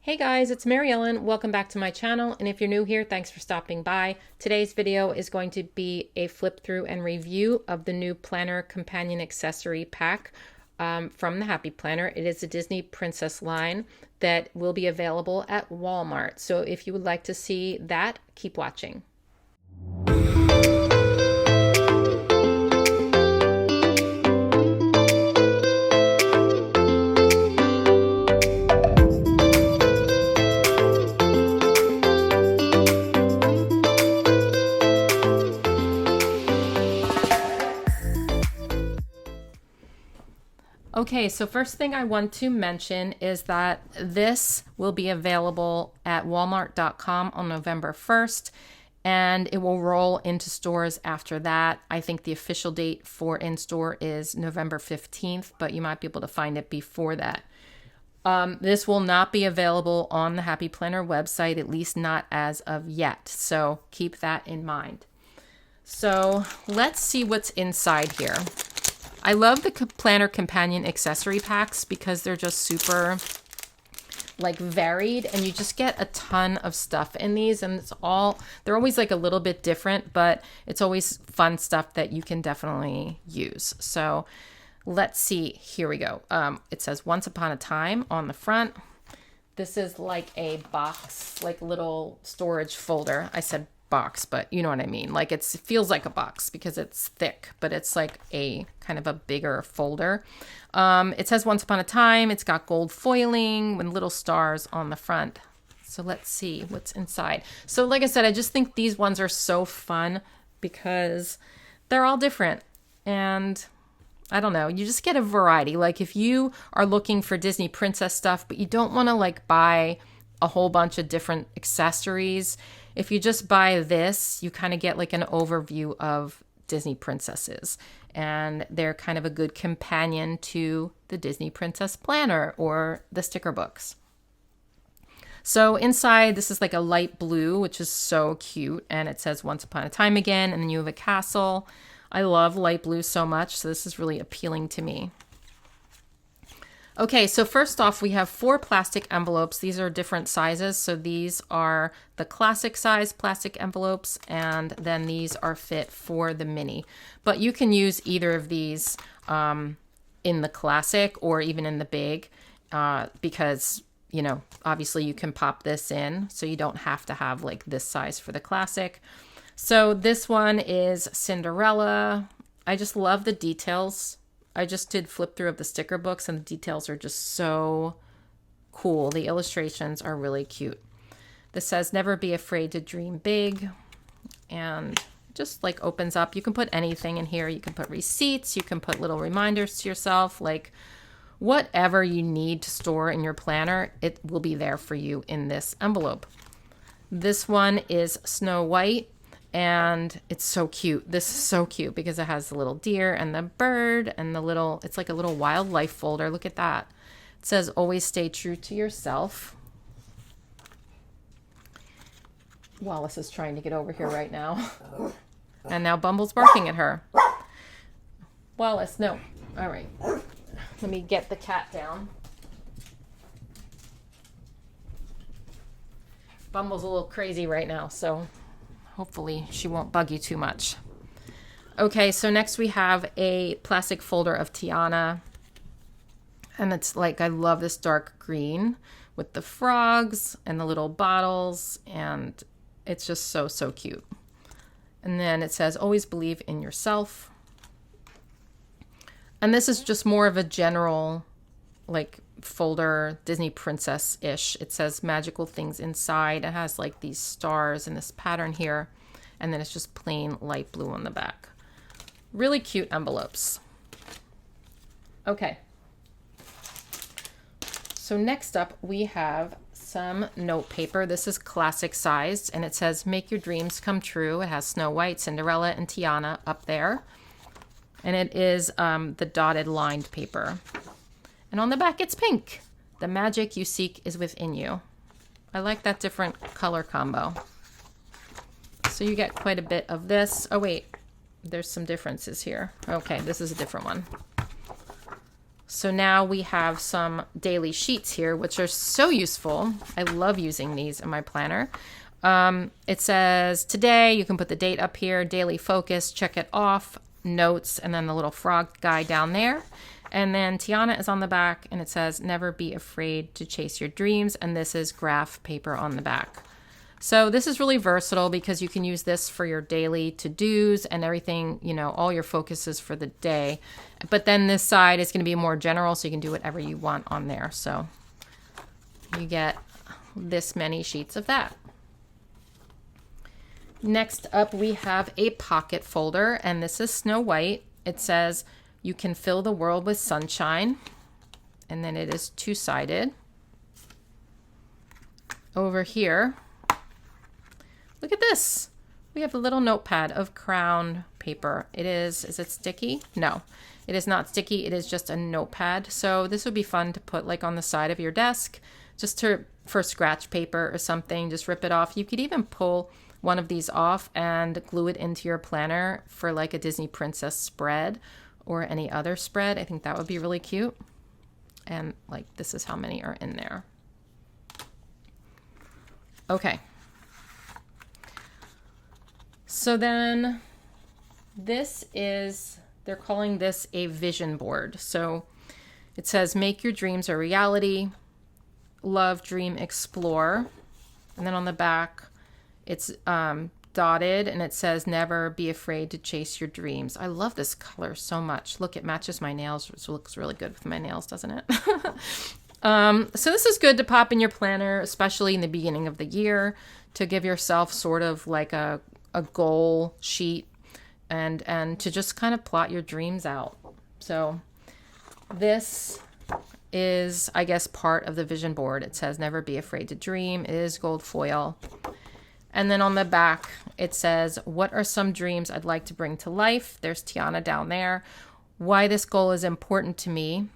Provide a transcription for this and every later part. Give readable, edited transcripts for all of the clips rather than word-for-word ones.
Hey guys, it's Mary Ellen. Welcome back to my channel. And if you're new here, thanks for stopping by. Today's video is going to be a flip through and review of the new planner companion accessory pack from the Happy Planner. It is a Disney Princess line that will be available at Walmart. So if you would like to see that, keep watching. Okay, so first thing I want to mention is that this will be available at walmart.com on November 1st, and it will roll into stores after that. I think the official date for in-store is November 15th, but you might be able to find it before that. This will not be available on the Happy Planner website, at least not as of yet, so keep that in mind. So let's see what's inside here. I love the planner companion accessory packs because they're just super like varied, and you just get a ton of stuff in these, and they're always like a little bit different, but it's always fun stuff that you can definitely use. So let's see, here we go. It says Once Upon a Time on the front. This is like a box, like little storage folder. I said box, but you know what I mean. Like it feels like a box because it's thick, but it's like a kind of a bigger folder. It says Once Upon a Time. It's got gold foiling with little stars on the front. So let's see what's inside. So like I said, I just think these ones are so fun because they're all different, and I don't know, you just get a variety. Like if you are looking for Disney princess stuff, but you don't want to like buy a whole bunch of different accessories, if you just buy this, you kind of get like an overview of Disney princesses, and they're kind of a good companion to the Disney Princess Planner or the sticker books. So inside, this is like a light blue, which is so cute, and it says Once Upon a Time again, and then you have a castle. I love light blue so much, so this is really appealing to me. Okay, so first off, we have 4 plastic envelopes. These are different sizes. So these are the classic size plastic envelopes, and then these are fit for the mini. But you can use either of these in the classic or even in the big because, you know, obviously you can pop this in, so you don't have to have like this size for the classic. So this one is Cinderella. I just love the details. I just did flip through of the sticker books, and the details are just so cool. The illustrations are really cute. This says never be afraid to dream big, and just like opens up. You can put anything in here. You can put receipts. You can put little reminders to yourself, like whatever you need to store in your planner, it will be there for you in this envelope. This one is Snow White. And it's so cute. This is so cute because it has the little deer and the bird and the little, it's like a little wildlife folder. Look at that. It says always stay true to yourself. Wallace is trying to get over here right now. And now Bumble's barking at her. Wallace, no. All right. Let me get the cat down. Bumble's a little crazy right now, so hopefully she won't bug you too much. Okay, so next we have a plastic folder of Tiana. And it's like, I love this dark green with the frogs and the little bottles. And it's just so, so cute. And then it says, always believe in yourself. And this is just more of a general, like, folder, Disney princess-ish. It says magical things inside. It has like these stars and this pattern here, and then it's just plain light blue on the back. Really cute envelopes. Okay, so next up we have some note paper. This is classic sized, and it says make your dreams come true. It has Snow White, Cinderella, and Tiana up there, and it is the dotted lined paper. And on the back, it's pink. The magic you seek is within you. I like that different color combo. So you get quite a bit of this. Oh, wait. There's some differences here. Okay, this is a different one. So now we have some daily sheets here, which are so useful. I love using these in my planner. It says today, you can put the date up here, daily focus, check it off, notes, and then the little frog guy down there. And then Tiana is on the back, and it says never be afraid to chase your dreams. And this is graph paper on the back. So this is really versatile because you can use this for your daily to-dos and everything, you know, all your focuses for the day. But then this side is going to be more general, so you can do whatever you want on there. So you get this many sheets of that. Next up, we have a pocket folder, and this is Snow White. It says you can fill the world with sunshine, and then it is two-sided. Over here, look at this. We have a little notepad of crown paper. Is it sticky? No, it is not sticky. It is just a notepad. So this would be fun to put like on the side of your desk, just for scratch paper or something. Just rip it off. You could even pull one of these off and glue it into your planner for like a Disney princess spread or any other spread. I think that would be really cute. And like this is how many are in there. Okay. So then this is, they're calling this a vision board. So it says, make your dreams a reality, love, dream, explore. And then on the back, it's dotted and it says, never be afraid to chase your dreams. I love this color so much. Look, it matches my nails. It looks really good with my nails, doesn't it? So this is good to pop in your planner, especially in the beginning of the year, to give yourself sort of like a goal sheet and to just kind of plot your dreams out. So this is, I guess, part of the vision board. It says never be afraid to dream. It is gold foil. And then on the back, it says, what are some dreams I'd like to bring to life? There's Tiana down there. Why this goal is important to me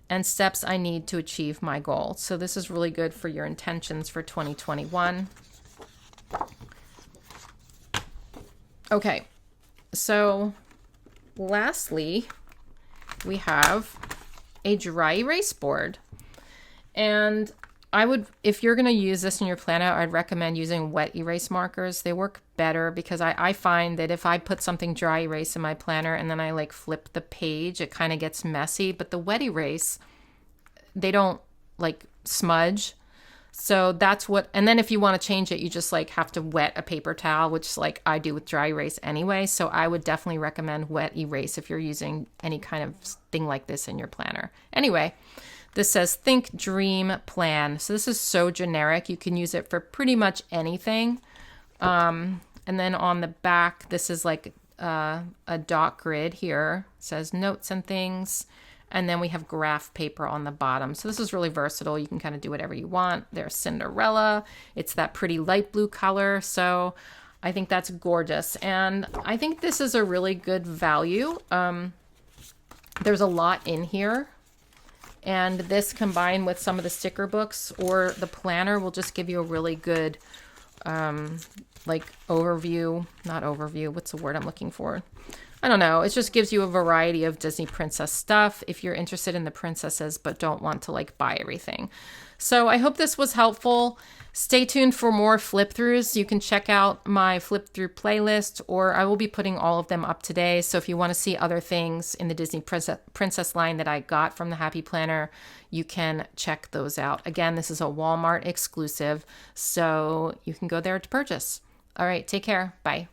and steps I need to achieve my goal. So this is really good for your intentions for 2021. Okay, so lastly, we have a dry erase board. And I would, if you're going to use this in your planner, I'd recommend using wet erase markers. They work better because I find that if I put something dry erase in my planner and then I like flip the page, it kind of gets messy. But the wet erase, they don't like smudge. So that's what, and then if you want to change it, you just like have to wet a paper towel, which like I do with dry erase anyway. So I would definitely recommend wet erase if you're using any kind of thing like this in your planner. Anyway, this says think, dream, plan. So this is so generic. You can use it for pretty much anything. And then on the back, this is like a dot grid here. It says notes and things. And then we have graph paper on the bottom. So this is really versatile. You can kind of do whatever you want. There's Cinderella. It's that pretty light blue color. So I think that's gorgeous. And I think this is a really good value. There's a lot in here. And this combined with some of the sticker books or the planner will just give you a really good like overview. Not overview. What's the word I'm looking for? I don't know. It just gives you a variety of Disney princess stuff if you're interested in the princesses but don't want to like buy everything. So I hope this was helpful. Stay tuned for more flip throughs. You can check out my flip through playlist, or I will be putting all of them up today. So if you want to see other things in the Disney princess line that I got from the Happy Planner, you can check those out. Again, this is a Walmart exclusive, so you can go there to purchase. All right, take care. Bye.